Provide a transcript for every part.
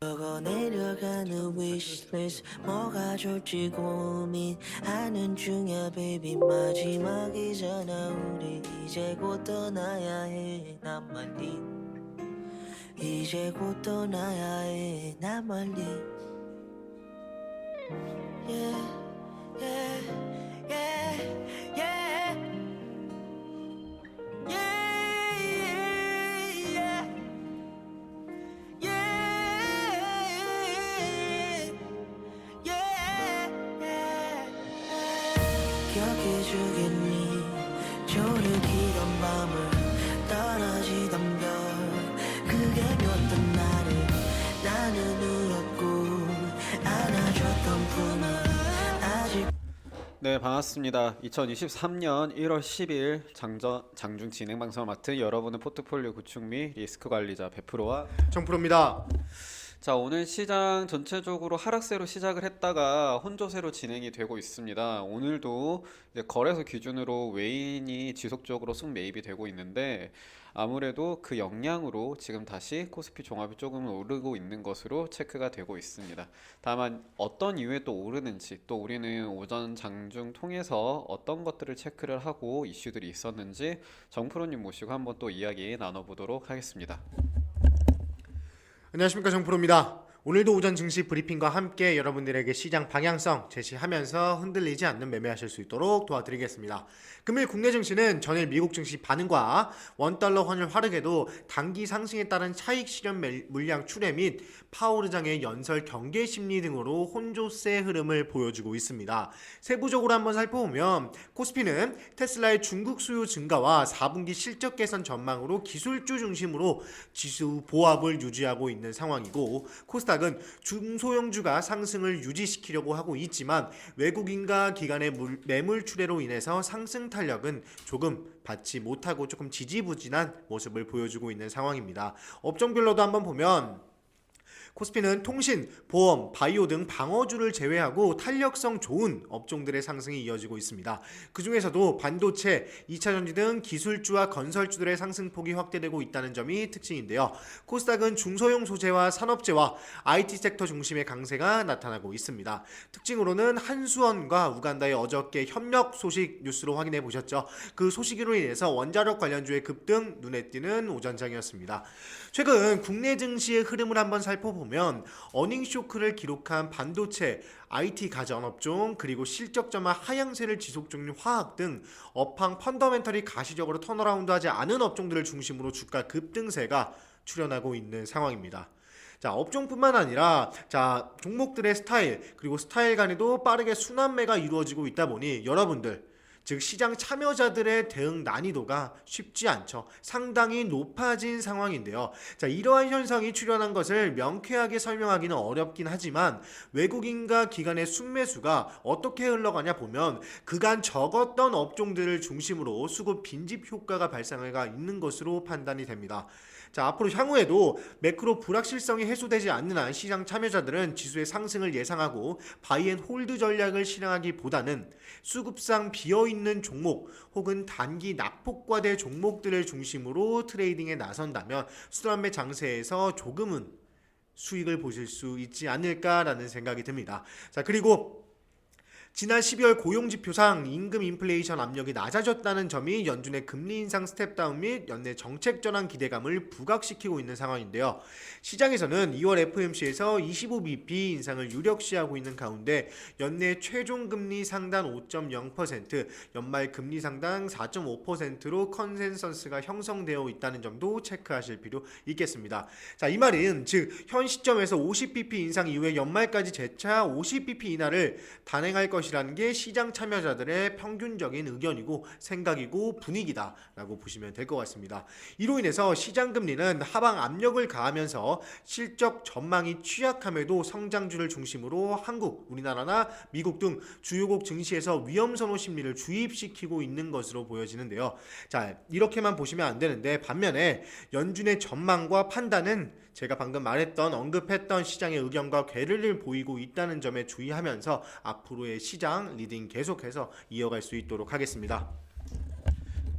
적어 내려가는 wishlist 뭐가 좋지 고민하는 중이야 baby 마지막이잖아 우리 이제 곧 떠나야 해 난 멀리 이제 곧 떠나야 해 난 멀리 yeah yeah yeah yeah 기억해주겠니 조르기던 밤을 떨어지던 별 그게 몇 날을 나는 울었고 안아줬던 품은 아직. 네, 반갑습니다. 2023년 1월 10일 장중 진행 방송을 맡은 여러분의 포트폴리오 구축 및 리스크 관리자 100%와 정프로입니다. 자, 오늘 시장 전체적으로 하락세로 시작을 했다가 혼조세로 진행이 되고 있습니다. 오늘도 이제 거래소 기준으로 외인이 지속적으로 순매입이 되고 있는데 아무래도 그 영향으로 지금 다시 코스피 종합이 조금 오르고 있는 것으로 체크가 되고 있습니다. 다만 어떤 이유에 또 오르는지, 또 우리는 오전 장중 통해서 어떤 것들을 체크를 하고 이슈들이 있었는지 정프로님 모시고 한번 또 이야기 나눠보도록 하겠습니다. 안녕하십니까, 정프로입니다. 오늘도 오전 증시 브리핑과 함께 여러분들에게 시장 방향성 제시하면서 흔들리지 않는 매매하실 수 있도록 도와드리겠습니다. 금일 국내 증시는 전일 미국 증시 반응과 원달러 환율 하락에도 단기 상승에 따른 차익 실현 물량 출회 및 파월 의장의 연설 경계 심리 등으로 혼조세 흐름을 보여주고 있습니다. 세부적으로 한번 살펴보면 코스피는 테슬라의 중국 수요 증가와 4분기 실적 개선 전망으로 기술주 중심으로 지수 보합을 유지하고 있는 상황이고, 코스닥은 중소형주가 상승을 유지시키려고 하고 있지만 외국인과 기관의 매물 출회로 인해서 상승 탄력은 조금 받지 못하고 조금 지지부진한 모습을 보여주고 있는 상황입니다. 업종별로도 한번 보면 코스피는 통신, 보험, 바이오 등 방어주를 제외하고 탄력성 좋은 업종들의 상승이 이어지고 있습니다. 그 중에서도 반도체, 2차전지 등 기술주와 건설주들의 상승폭이 확대되고 있다는 점이 특징인데요. 코스닥은 중소형 소재와 산업재와 IT 섹터 중심의 강세가 나타나고 있습니다. 특징으로는 한수원과 우간다의 어저께 협력 소식 뉴스로 확인해 보셨죠. 그 소식으로 인해서 원자력 관련주의 급등 눈에 띄는 오전장이었습니다. 최근 국내 증시의 흐름을 한번 살펴보면 어닝 쇼크를 기록한 반도체, IT 가전업종, 그리고 실적 전망 하향세를 지속 중인 화학 등 업황 펀더멘털이 가시적으로 턴어라운드하지 않은 업종들을 중심으로 주가 급등세가 출현하고 있는 상황입니다. 자, 업종뿐만 아니라 종목들의 스타일, 그리고 스타일 간에도 빠르게 순환매가 이루어지고 있다 보니 여러분들, 즉 시장 참여자들의 대응 난이도가 쉽지 않죠. 상당히 높아진 상황인데요. 자, 이러한 현상이 출현한 것을 명쾌하게 설명하기는 어렵긴 하지만 외국인과 기관의 순매수가 어떻게 흘러가냐 보면 그간 적었던 업종들을 중심으로 수급 빈집 효과가 발생해가 있는 것으로 판단이 됩니다. 자, 앞으로 향후에도 매크로 불확실성이 해소되지 않는 한 시장 참여자들은 지수의 상승을 예상하고 바이앤홀드 전략을 실행하기보다는 수급상 비어있는 종목 혹은 단기 낙폭과대 종목들을 중심으로 트레이딩에 나선다면 순환매 장세에서 조금은 수익을 보실 수 있지 않을까라는 생각이 듭니다. 자, 그리고 지난 12월 고용지표상 임금 인플레이션 압력이 낮아졌다는 점이 연준의 금리 인상 스텝다운 및 연내 정책 전환 기대감을 부각시키고 있는 상황인데요. 시장에서는 2월 FOMC에서 25bp 인상을 유력시하고 있는 가운데 연내 최종 금리 상단 5.0%, 연말 금리 상단 4.5%로 컨센서스가 형성되어 있다는 점도 체크하실 필요 있겠습니다. 자, 이 말은 즉 현 시점에서 50bp 인상 이후에 연말까지 재차 50bp 인하를 단행할 것이라는 게 시장 참여자들의 평균적인 의견이고 생각이고 분위기다라고 보시면 될 것 같습니다. 이로 인해서 시장 금리는 하방 압력을 가하면서 실적 전망이 취약함에도 성장주를 중심으로 한국, 우리나라나 미국 등 주요국 증시에서 위험선호 심리를 주입시키고 있는 것으로 보여지는데요. 자, 이렇게만 보시면 안 되는데 반면에 연준의 전망과 판단은 제가 방금 말했던 언급했던 시장의 의견과 괴리를 보이고 있다는 점에 주의하면서 앞으로의 시장 리딩 계속해서 이어갈 수 있도록 하겠습니다.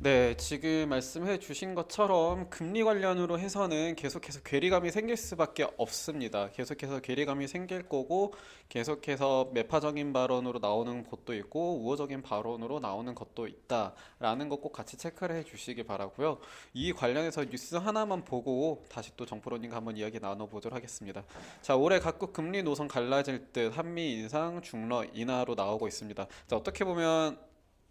네, 지금 말씀해 주신 것처럼 금리 관련으로 해서는 계속해서 괴리감이 생길 수밖에 없습니다. 계속해서 괴리감이 생길 거고, 계속해서 매파적인 발언으로 나오는 것도 있고, 우호적인 발언으로 나오는 것도 있다라는 것 꼭 같이 체크를 해 주시기 바라고요. 이 관련해서 뉴스 하나만 보고 다시 또 정프로님과 한번 이야기 나눠보도록 하겠습니다. 자, 올해 각국 금리 노선 갈라질 듯 한미 인상, 중러 인하로 나오고 있습니다. 자, 어떻게 보면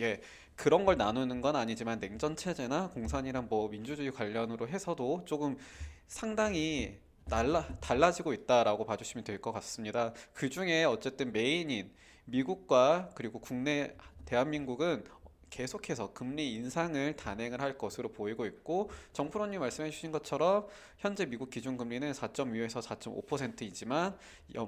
예, 그런 걸 나누는 건 아니지만 냉전 체제나 공산이랑 뭐 민주주의 관련으로 해서도 조금 상당히 달라지고 있다라고 봐주시면 될 것 같습니다. 그 중에 어쨌든 메인인 미국과 그리고 국내 대한민국은 계속해서 금리 인상을 단행을 할 것으로 보이고 있고 정프로님 말씀해 주신 것처럼 현재 미국 기준금리는 4.25에서 4.5%이지만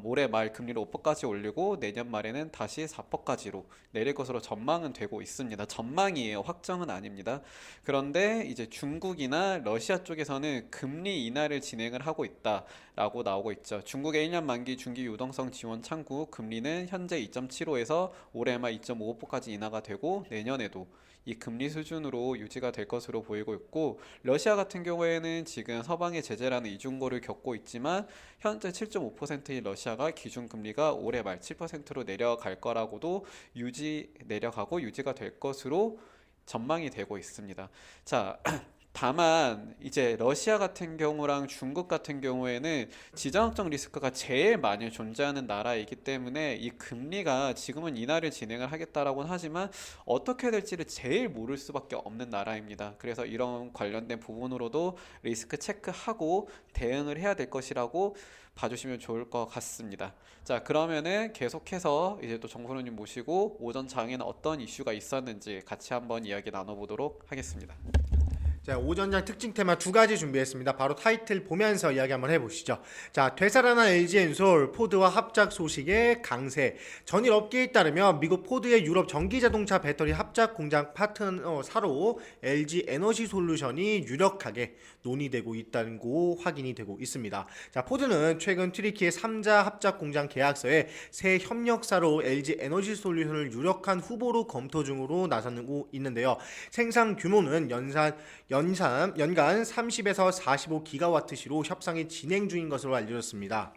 올해 말 금리를 5%까지 올리고 내년 말에는 다시 4%까지로 내릴 것으로 전망은 되고 있습니다. 전망이에요. 확정은 아닙니다. 그런데 이제 중국이나 러시아 쪽에서는 금리 인하를 진행을 하고 있다라고 나오고 있죠. 중국의 1년 만기 중기 유동성 지원 창구 금리는 현재 2.75에서 올해 말 2.55%까지 인하가 되고 내년에도 이 금리 수준으로 유지가 될 것으로 보이고 있고 러시아 같은 경우에는 지금 서방의 제재라는 이중고를 겪고 있지만 현재 7.5%인 러시아가 기준금리가 올해 말 7%로 내려갈 거라고도 내려가고 유지가 될 것으로 전망이 되고 있습니다. 자, 다만 이제 러시아 같은 경우랑 중국 같은 경우에는 지정학적 리스크가 제일 많이 존재하는 나라이기 때문에 이 금리가 지금은 인하를 진행을 하겠다라고는 하지만 어떻게 될지를 제일 모를 수밖에 없는 나라입니다. 그래서 이런 관련된 부분으로도 리스크 체크하고 대응을 해야 될 것이라고 봐주시면 좋을 것 같습니다. 자, 그러면은 계속해서 이제 또 정선우님 모시고 오전 장에는 어떤 이슈가 있었는지 같이 한번 이야기 나눠보도록 하겠습니다. 자, 오전장 특징 테마 두 가지 준비했습니다. 바로 타이틀 보면서 이야기 한번 해보시죠. 자, 되살아난 LG엔솔, 포드와 합작 소식의 강세. 전일 업계에 따르면 미국 포드의 유럽 전기자동차 배터리 합작 공장 파트너사로 LG 에너지 솔루션이 유력하게 논의되고 있다는 거 확인이 되고 있습니다. 자, 포드는 최근 트리키의 3자 합작 공장 계약서에 새 협력사로 LG 에너지 솔루션을 유력한 후보로 검토 중으로 나서고 있는데요. 생산 규모는 연간 30에서 45기가와트시로 협상이 진행 중인 것으로 알려졌습니다.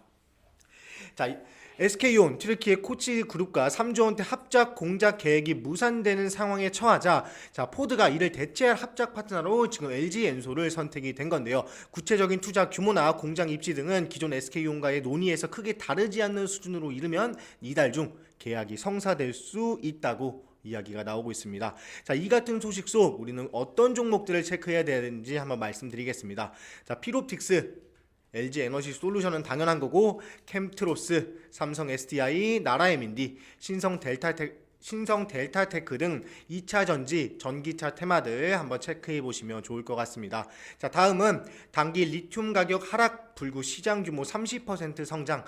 자, SK온, 튀르키예 코치 그룹과 3조 원대 합작 공작 계획이 무산되는 상황에 처하자 포드가 이를 대체할 합작 파트너로 지금 LG엔솔을 선택이 된 건데요. 구체적인 투자 규모나 공장 입지 등은 기존 SK온과의 논의에서 크게 다르지 않는 수준으로 이르면 이달 중 계약이 성사될 수 있다고 이야기가 나오고 있습니다. 자, 이 같은 소식 속 우리는 어떤 종목들을 체크해야 되는지 한번 말씀드리겠습니다. 자, 피롭틱스, LG 에너지 솔루션은 당연한 거고, 캠트로스, 삼성 SDI, 나라에민디, 신성 델타테크 등 2차 전지, 전기차 테마들 한번 체크해 보시면 좋을 것 같습니다. 자, 다음은 단기 리튬 가격 하락 불구 시장 규모 30% 성장,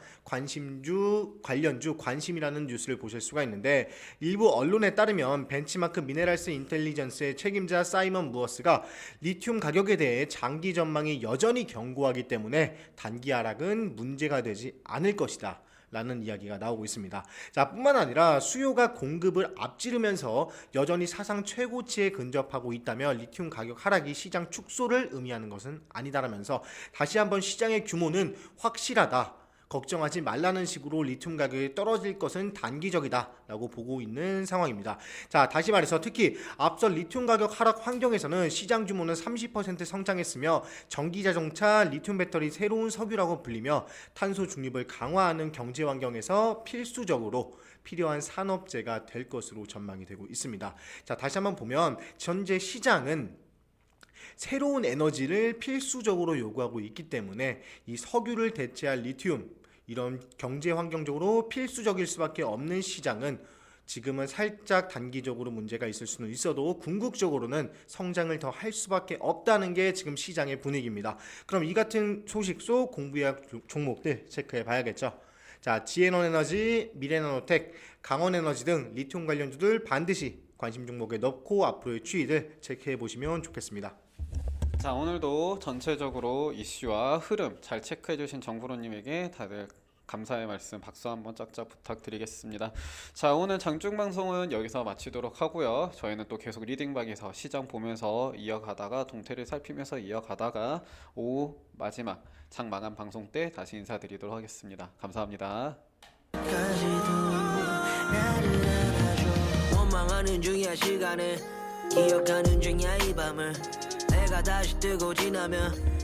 관련주 관심이라는 뉴스를 보실 수가 있는데, 일부 언론에 따르면 벤치마크 미네랄스 인텔리전스의 책임자 사이먼 무어스가 리튬 가격에 대해 장기 전망이 여전히 견고하기 때문에 단기 하락은 문제가 되지 않을 것이다 라는 이야기가 나오고 있습니다. 자, 뿐만 아니라 수요가 공급을 앞지르면서 여전히 사상 최고치에 근접하고 있다며 리튬 가격 하락이 시장 축소를 의미하는 것은 아니다라면서 다시 한번 시장의 규모는 확실하다, 걱정하지 말라는 식으로 리튬 가격이 떨어질 것은 단기적이다 라고 보고 있는 상황입니다. 자, 다시 말해서 특히 앞서 리튬 가격 하락 환경에서는 시장 규모는 30% 성장했으며 전기자동차, 리튬 배터리 새로운 석유라고 불리며 탄소 중립을 강화하는 경제 환경에서 필수적으로 필요한 산업재가 될 것으로 전망이 되고 있습니다. 자, 다시 한번 보면 현재 시장은 새로운 에너지를 필수적으로 요구하고 있기 때문에 이 석유를 대체할 리튬, 이런 경제 환경적으로 필수적일 수밖에 없는 시장은 지금은 살짝 단기적으로 문제가 있을 수는 있어도 궁극적으로는 성장을 더 할 수밖에 없다는 게 지금 시장의 분위기입니다. 그럼 이 같은 소식 속 공부해야 할 종목들 체크해 봐야겠죠. 자, 지에너에너지, 미래나노텍, 강원에너지 등 리튬 관련주들 반드시 관심 종목에 넣고 앞으로의 추이를 체크해 보시면 좋겠습니다. 자, 오늘도 전체적으로 이슈와 흐름 잘 체크해 주신 정프로님에게 다들 감사의 말씀 박수 한번 짝짝 부탁드리겠습니다. 자, 오늘 장중 방송은 여기서 마치도록 하고요. 저희는 또 계속 리딩박에서 시장 보면서 이어가다가 동태를 살피면서 이어가다가 오후 마지막 장 마감 방송 때 다시 인사드리도록 하겠습니다. 감사합니다. 까지도 나를 안아줘. 원망하는 중이야 시간을, 기억하는 중이야 이 밤을. 해가 다시 뜨고 지나면